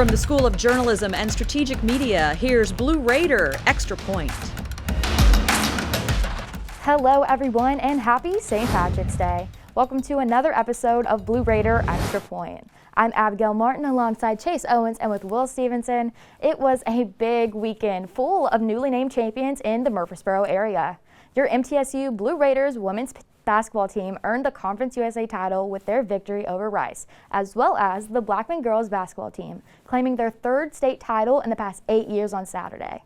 From the School of Journalism and Strategic Media, here's Blue Raider Extra Point. Hello everyone and happy St. Patrick's Day. Welcome to another episode of Blue Raider Extra Point. I'm Abigail Martin alongside Chase Owens and with Will Stevenson. It was a big weekend full of newly named champions in the Murfreesboro area. Your MTSU Blue Raiders women's basketball team earned the Conference USA title with their victory over Rice, as well as the Blackman girls basketball team, claiming their third state title in the past 8 years on Saturday.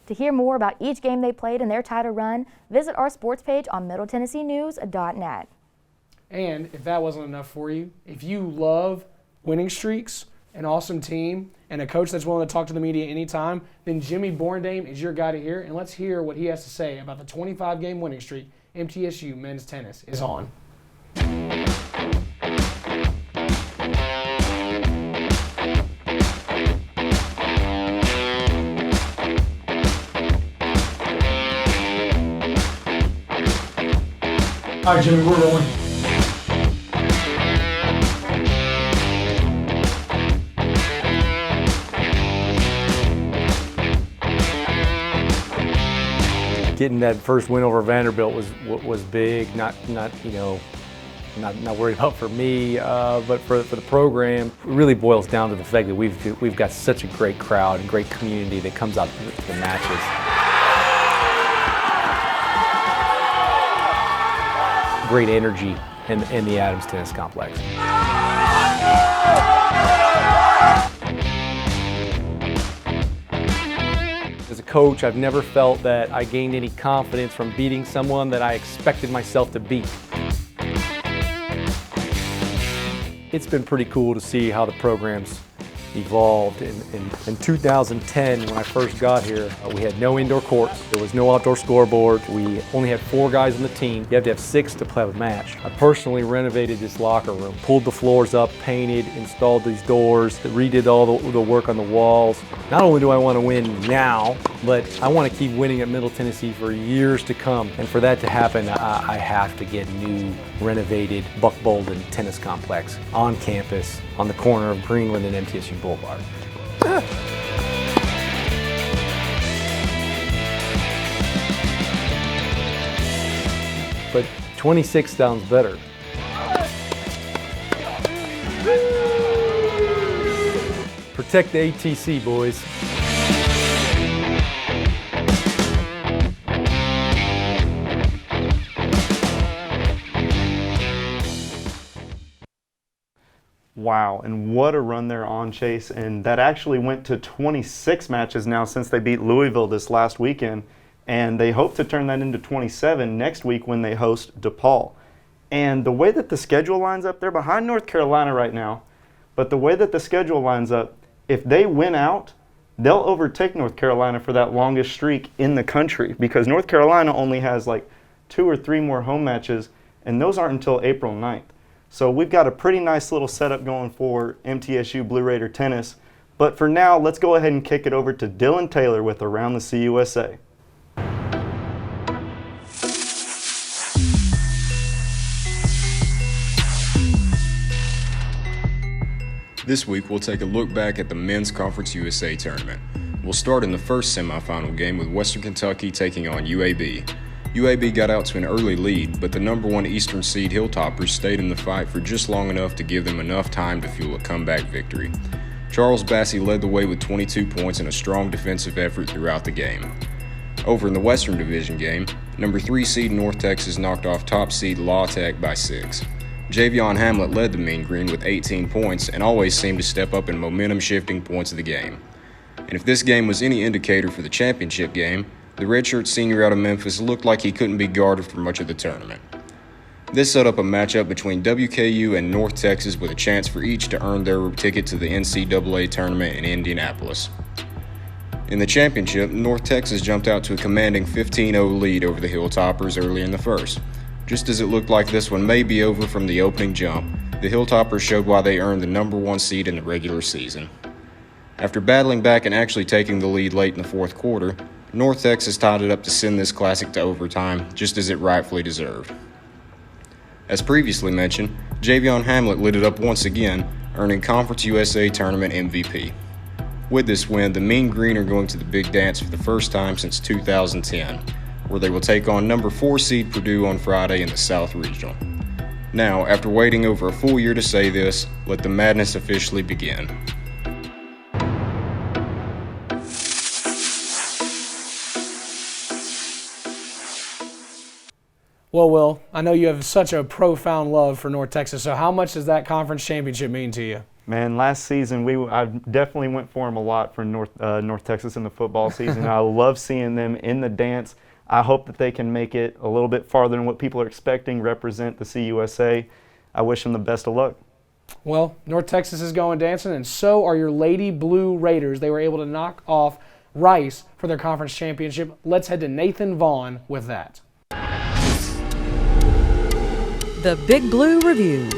To hear more about each game they played in their title run, visit our sports page on MiddleTennesseeNews.net. And if that wasn't enough for you, if you love winning streaks, an awesome team, and a coach that's willing to talk to the media anytime, then Jimmy Borndame is your guy to hear. And let's hear what he has to say about the 25-game winning streak MTSU men's tennis is on. All right, Jimmy, we're rolling. Getting that first win over Vanderbilt was big. Not worried about for me, but for the program. It really boils down to the fact that we've got such a great crowd and great community that comes out to the matches. Great energy in the Adams Tennis Complex. As a coach, I've never felt that I gained any confidence from beating someone that I expected myself to beat. It's been pretty cool to see how the program's evolved. In 2010, when I first got here, we had no indoor courts. There was no outdoor scoreboard. We only had 4 guys on the team. You have to have 6 to play a match. I personally renovated this locker room, pulled the floors up, painted, installed these doors, redid all the work on the walls. Not only do I want to win now, but I want to keep winning at Middle Tennessee for years to come. And for that to happen, I have to get new, renovated Buck Bolden Tennis Complex on campus on the corner of Greenland and MTSU Boulevard. But 26 sounds better. Protect the ATC, boys. Wow, and what a run they're on, Chase. And that actually went to 26 matches now since they beat Louisville this last weekend. And they hope to turn that into 27 next week when they host DePaul. And the way that the schedule lines up, they're behind North Carolina right now. But the way that the schedule lines up, if they win out, they'll overtake North Carolina for that longest streak in the country, because North Carolina only has like 2 or 3 more home matches, and those aren't until April 9th. So we've got a pretty nice little setup going for MTSU Blue Raider tennis. But for now, let's go ahead and kick it over to Dylan Taylor with Around the CUSA. This week, we'll take a look back at the Men's Conference USA Tournament. We'll start in the first semifinal game with Western Kentucky taking on UAB. UAB got out to an early lead, but the number 1 Eastern seed Hilltoppers stayed in the fight for just long enough to give them enough time to fuel a comeback victory. Charles Bassey led the way with 22 points and a strong defensive effort throughout the game. Over in the Western Division game, number 3 seed North Texas knocked off top seed La Tech by 6. Javion Hamlet led the Mean Green with 18 points and always seemed to step up in momentum-shifting points of the game. And if this game was any indicator for the championship game, the redshirt senior out of Memphis looked like he couldn't be guarded for much of the tournament. This set up a matchup between WKU and North Texas with a chance for each to earn their ticket to the NCAA Tournament in Indianapolis. In the championship, North Texas jumped out to a commanding 15-0 lead over the Hilltoppers early in the first. Just as it looked like this one may be over from the opening jump, the Hilltoppers showed why they earned the number 1 seed in the regular season. After battling back and actually taking the lead late in the fourth quarter, North Texas tied it up to send this classic to overtime, just as it rightfully deserved. As previously mentioned, Javion Hamlet lit it up once again, earning Conference USA Tournament MVP. With this win, the Mean Green are going to the Big Dance for the first time since 2010, where they will take on number 4 seed Purdue on Friday in the South Regional. Now, after waiting over a full year to say this, let the madness officially begin. Well, Will, I know you have such a profound love for North Texas, so how much does that conference championship mean to you? Man, last season I definitely went for them a lot for North Texas in the football season. I love seeing them in the dance. I hope that they can make it a little bit farther than what people are expecting, represent the CUSA. I wish them the best of luck. Well, North Texas is going dancing, and so are your Lady Blue Raiders. They were able to knock off Rice for their conference championship. Let's head to Nathan Vaughn with that. The Big Blue Review.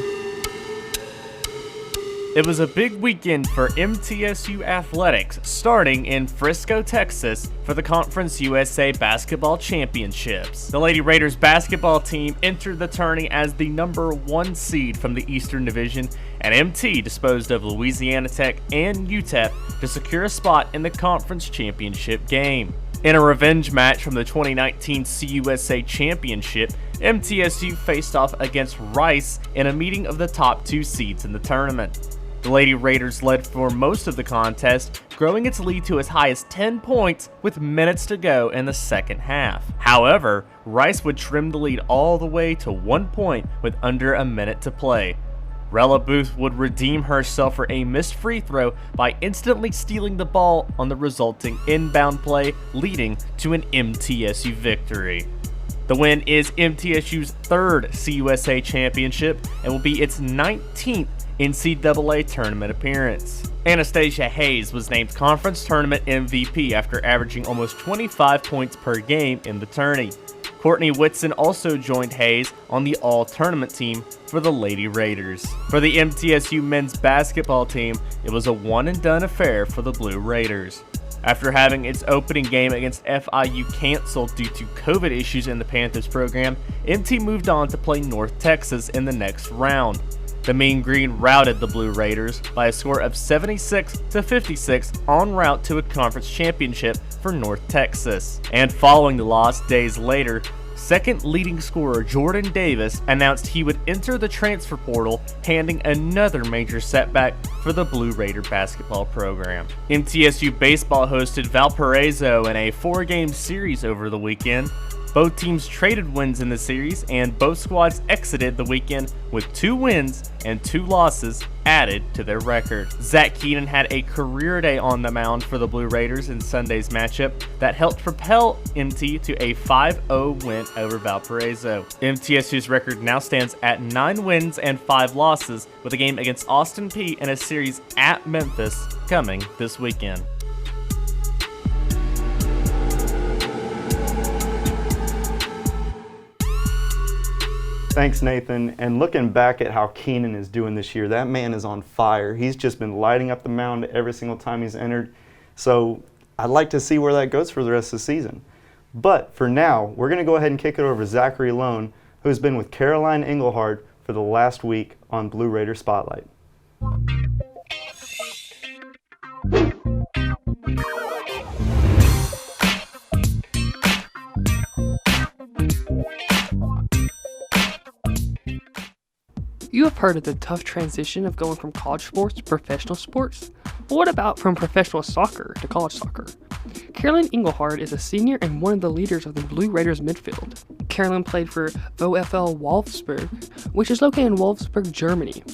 It was a big weekend for MTSU athletics, starting in Frisco, Texas, for the Conference USA Basketball Championships. The Lady Raiders basketball team entered the tourney as the number 1 seed from the Eastern Division, and MT disposed of Louisiana Tech and UTEP to secure a spot in the conference championship game. In a revenge match from the 2019 CUSA Championship, MTSU faced off against Rice in a meeting of the top 2 seeds in the tournament. The Lady Raiders led for most of the contest, growing its lead to as high as 10 points with minutes to go in the second half. However, Rice would trim the lead all the way to 1 point with under a minute to play. Rella Booth would redeem herself for a missed free throw by instantly stealing the ball on the resulting inbound play, leading to an MTSU victory. The win is MTSU's 3rd CUSA championship and will be its 19th NCAA tournament appearance. Anastasia Hayes was named conference tournament MVP after averaging almost 25 points per game in the tourney. Courtney Whitson also joined Hayes on the all-tournament team for the Lady Raiders. For the MTSU men's basketball team, it was a one-and-done affair for the Blue Raiders. After having its opening game against FIU canceled due to COVID issues in the Panthers program, MT moved on to play North Texas in the next round. The Mean Green routed the Blue Raiders by a score of 76-56 en route to a conference championship for North Texas. And following the loss days later, second leading scorer Jordan Davis announced he would enter the transfer portal, handing another major setback for the Blue Raider basketball program. MTSU baseball hosted Valparaiso in a 4-game series over the weekend. Both teams traded wins in the series, and both squads exited the weekend with 2 wins and 2 losses added to their record. Zach Keenan had a career day on the mound for the Blue Raiders in Sunday's matchup that helped propel MT to a 5-0 win over Valparaiso. MTSU's record now stands at 9 wins and 5 losses, with a game against Austin Peay and a series at Memphis coming this weekend. Thanks, Nathan. And looking back at how Keenan is doing this year, that man is on fire. He's just been lighting up the mound every single time he's entered. So I'd like to see where that goes for the rest of the season. But for now, we're going to go ahead and kick it over to Zachary Lone, who's been with Caroline Engelhardt for the last week on Blue Raider Spotlight. You have heard of the tough transition of going from college sports to professional sports. But what about from professional soccer to college soccer? Caroline Engelhardt is a senior and one of the leaders of the Blue Raiders midfield. Caroline played for VfL Wolfsburg, which is located in Wolfsburg, Germany.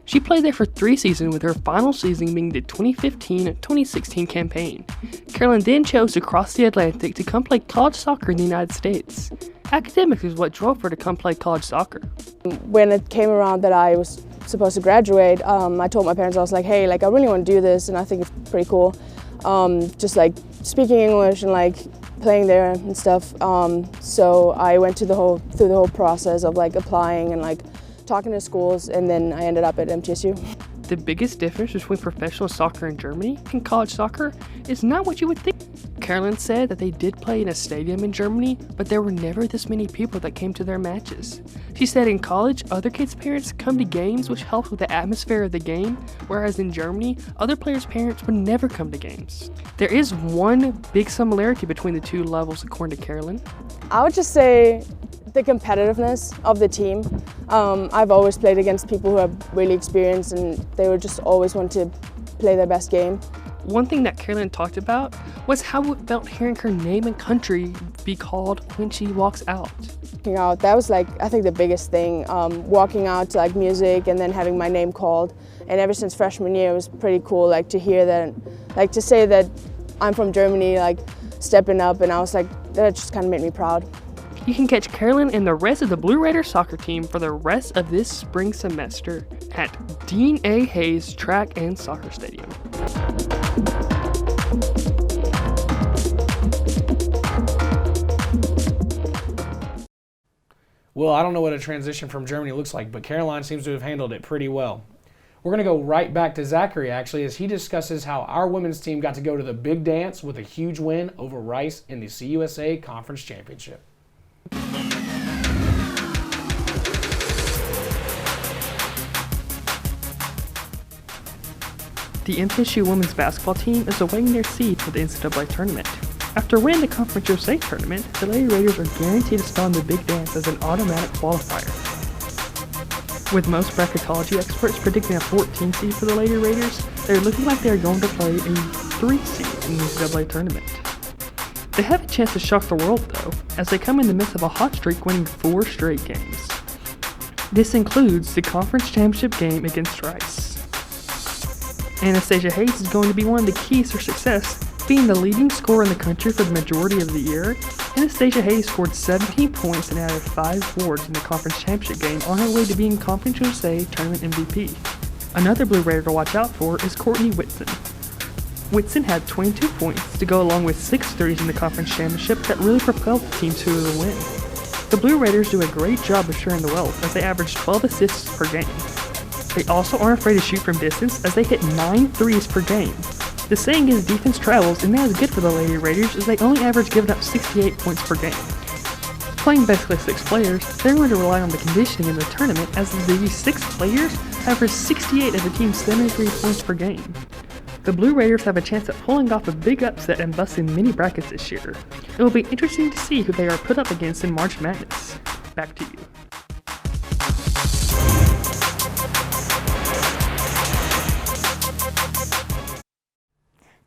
She played there for 3 seasons, with her final season being the 2015-2016 campaign. Caroline then chose to cross the Atlantic to come play college soccer in the United States. Academics is what drove her to come play college soccer. When it came around that I was supposed to graduate, I told my parents, I was like, hey, I really want to do this, and I think it's pretty cool. Just speaking English and playing there and stuff. So I went through the whole process of applying and talking to schools, and then I ended up at MTSU. The biggest difference between professional soccer in Germany and college soccer is not what you would think. Carolyn said that they did play in a stadium in Germany, but there were never this many people that came to their matches. She said in college, other kids' parents come to games, which helps with the atmosphere of the game, whereas in Germany, other players' parents would never come to games. There is one big similarity between the two levels, according to Carolyn. I would just say the competitiveness of the team. I've always played against people who have really experienced, and they would just always want to play their best game. One thing that Carolyn talked about was how it felt hearing her name and country be called when she walks out. Walking out, that was like, I think the biggest thing, walking out to like music and then having my name called. And ever since freshman year, it was pretty cool like to hear that, like to say that I'm from Germany, like stepping up, and I was like, that just kind of made me proud. You can catch Carolyn and the rest of the Blue Raiders soccer team for the rest of this spring semester at Dean A. Hayes Track and Soccer Stadium. Well, I don't know what a transition from Germany looks like, but Caroline seems to have handled it pretty well. We're going to go right back to Zachary, actually, as he discusses how our women's team got to go to the big dance with a huge win over Rice in the CUSA Conference Championship. The MTSU women's basketball team is awaiting their seed for the NCAA Tournament. After winning the Conference USA Tournament, the Lady Raiders are guaranteed to spell in the big dance as an automatic qualifier. With most bracketology experts predicting a 14 seed for the Lady Raiders, they're looking like they're going to play a 3 seed in the NCAA Tournament. They have a chance to shock the world, though, as they come in the midst of a hot streak winning 4 straight games. This includes the conference championship game against Rice. Anastasia Hayes is going to be one of the keys to success, being the leading scorer in the country for the majority of the year. Anastasia Hayes scored 17 points and added 5 boards in the conference championship game on her way to being Conference USA Tournament MVP. Another Blue Raider to watch out for is Courtney Whitson. Whitson had 22 points to go along with 6 threes in the conference championship that really propelled the team to the win. The Blue Raiders do a great job of sharing the wealth as they average 12 assists per game. They also aren't afraid to shoot from distance as they hit 9 threes per game. The saying is defense travels, and that is good for the Lady Raiders as they only average giving up 68 points per game. Playing basically 6 players, they're going to rely on the conditioning in the tournament as these 6 players average 68 of the team's 73 points per game. The Blue Raiders have a chance at pulling off a big upset and busting many brackets this year. It will be interesting to see who they are put up against in March Madness. Back to you.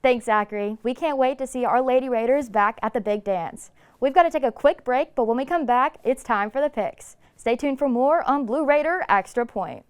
Thanks, Zachary. We can't wait to see our Lady Raiders back at the big dance. We've got to take a quick break, but when we come back, it's time for the picks. Stay tuned for more on Blue Raider Extra Point.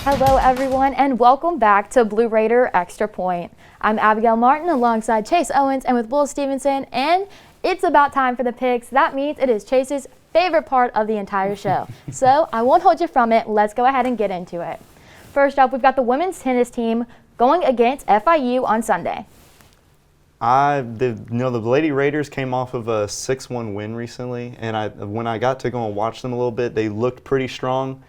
Hello everyone and welcome back to Blue Raider Extra Point. I'm Abigail Martin alongside Chase Owens and with Will Stevenson, and it's about time for the picks. That means it is Chase's favorite part of the entire show. So I won't hold you from it. Let's go ahead and get into it. First up, we've got the women's tennis team going against FIU on Sunday. The Lady Raiders came off of a 6-1 win recently, and when I got to go and watch them a little bit, they looked pretty strong.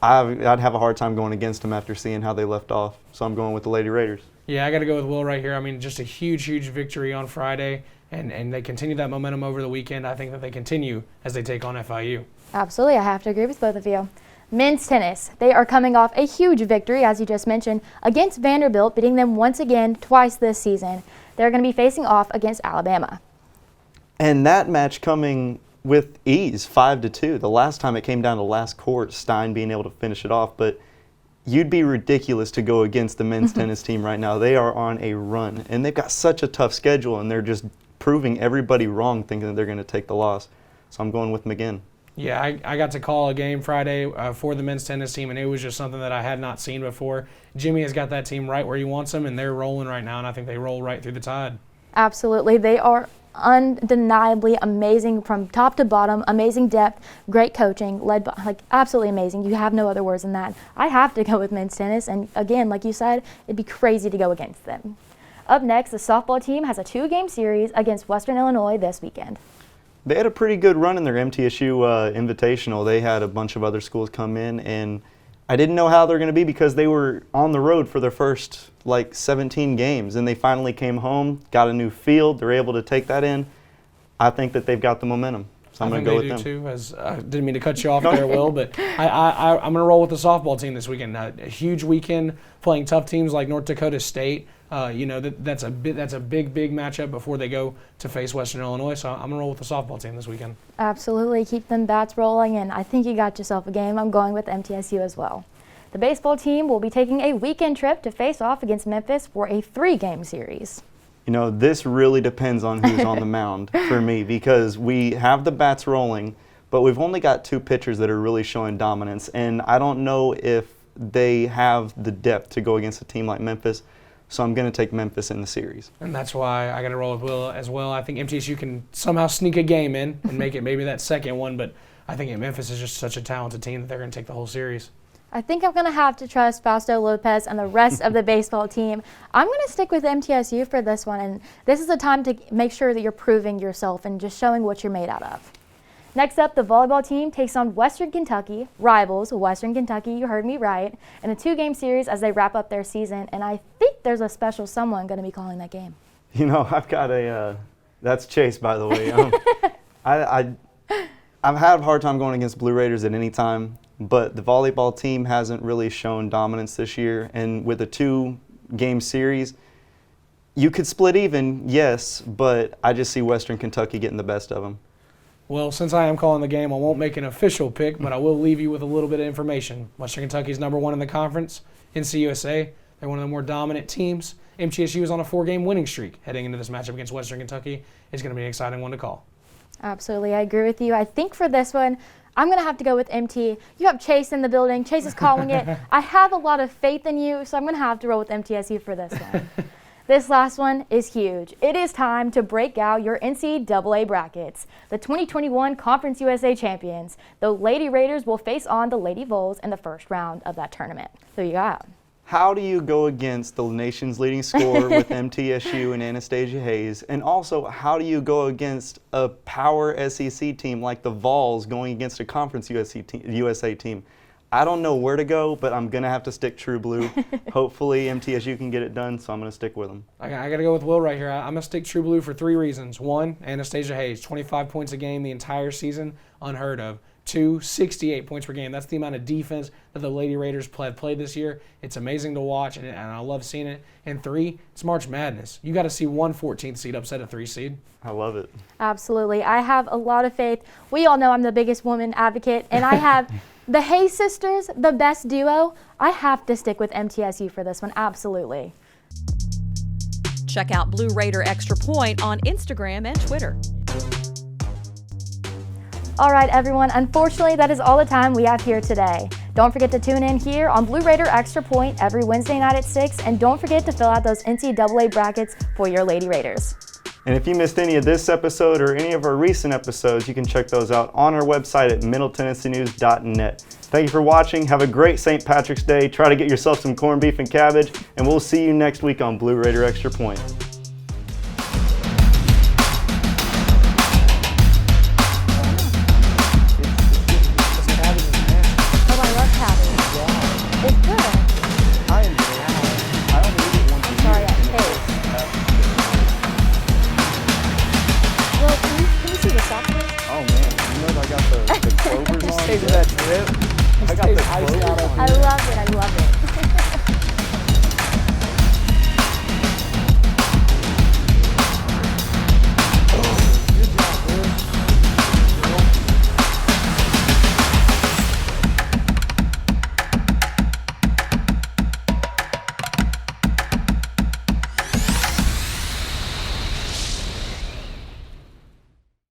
I'd have a hard time going against them after seeing how they left off, so I'm going with the Lady Raiders. Yeah, I got to go with Will right here. I mean, just a huge, huge victory on Friday, and they continue that momentum over the weekend. I think that they continue as they take on FIU. Absolutely, I have to agree with both of you. Men's tennis, they are coming off a huge victory, as you just mentioned, against Vanderbilt, beating them once again twice this season. They're going to be facing off against Alabama. And that match coming with ease, 5-2. The last time it came down to last court, Stein being able to finish it off, but you'd be ridiculous to go against the men's tennis team right now. They are on a run, and they've got such a tough schedule, and they're just proving everybody wrong thinking that they're going to take the loss. So I'm going with them again. Yeah, I got to call a game Friday for the men's tennis team, and it was just something that I had not seen before. Jimmy has got that team right where he wants them, and they're rolling right now, and I think they roll right through the tide. Absolutely. They are undeniably amazing from top to bottom, amazing depth, great coaching, led by, like, absolutely amazing. You have no other words than that. I have to go with men's tennis, and again, like you said, it'd be crazy to go against them. Up next, the softball team has a 2-game series against Western Illinois this weekend. They had a pretty good run in their MTSU Invitational. They had a bunch of other schools come in, and I didn't know how they were going to be because they were on the road for their first 17 games, and they finally came home, got a new field. They're able to take that in. I think that they've got the momentum, so I'm going to go with them. I think they do too. As I didn't mean to cut you off there, Will, but I'm going to roll with the softball team this weekend. A huge weekend playing tough teams like North Dakota State. That's a big matchup before they go to face Western Illinois. So I'm going to roll with the softball team this weekend. Absolutely. Keep them bats rolling, and I think you got yourself a game. I'm going with MTSU as well. The baseball team will be taking a weekend trip to face off against Memphis for a 3-game series. You know, this really depends on who's on the mound for me because we have the bats rolling, but we've only got 2 pitchers that are really showing dominance, and I don't know if they have the depth to go against a team like Memphis. So I'm going to take Memphis in the series. And that's why I got to roll with Will as well. I think MTSU can somehow sneak a game in and make it maybe that second one, but I think Memphis is just such a talented team that they're going to take the whole series. I think I'm going to have to trust Fausto Lopez and the rest of the baseball team. I'm going to stick with MTSU for this one, and this is the time to make sure that you're proving yourself and just showing what you're made out of. Next up, the volleyball team takes on Western Kentucky, rivals Western Kentucky, you heard me right, in a 2-game series as they wrap up their season, and I think there's a special someone going to be calling that game. You know, I've got that's Chase, by the way. I've had a hard time going against Blue Raiders at any time, but the volleyball team hasn't really shown dominance this year, and with a 2-game series, you could split even, yes, but I just see Western Kentucky getting the best of them. Well, since I am calling the game, I won't make an official pick, but I will leave you with a little bit of information. Western Kentucky is #1 in the conference, NCUSA. They're one of the more dominant teams. MTSU is on a 4-game winning streak heading into this matchup against Western Kentucky. It's going to be an exciting one to call. Absolutely, I agree with you. I think for this one, I'm going to have to go with MT. You have Chase in the building. Chase is calling it. I have a lot of faith in you, so I'm going to have to roll with MTSU for this one. This last one is huge. It is time to break out your NCAA brackets. The 2021 Conference USA champions, the Lady Raiders, will face on the Lady Vols in the first round of that tournament. There you go. How do you go against the nation's leading scorer with MTSU and Anastasia Hayes? And also, how do you go against a power SEC team like the Vols going against a Conference USA team? I don't know where to go, but I'm going to have to stick true blue. Hopefully MTSU can get it done, so I'm going to stick with them. I got to go with Will right here. I'm going to stick true blue for 3 reasons. 1, Anastasia Hayes, 25 points a game the entire season, unheard of. 2, 68 points per game. That's the amount of defense that the Lady Raiders played this year. It's amazing to watch, and I love seeing it. And 3, it's March Madness. You got to see one 14th seed upset a 3 seed. I love it. Absolutely. I have a lot of faith. We all know I'm the biggest woman advocate, and I have the Hayes sisters, the best duo. I have to stick with MTSU for this one, absolutely. Check out Blue Raider Extra Point on Instagram and Twitter. All right, everyone. Unfortunately, that is all the time we have here today. Don't forget to tune in here on Blue Raider Extra Point every Wednesday night at 6, and don't forget to fill out those NCAA brackets for your Lady Raiders. And if you missed any of this episode or any of our recent episodes, you can check those out on our website at middletennesseenews.net. Thank you for watching. Have a great St. Patrick's Day. Try to get yourself some corned beef and cabbage, and we'll see you next week on Blue Raider Extra Point. I love it.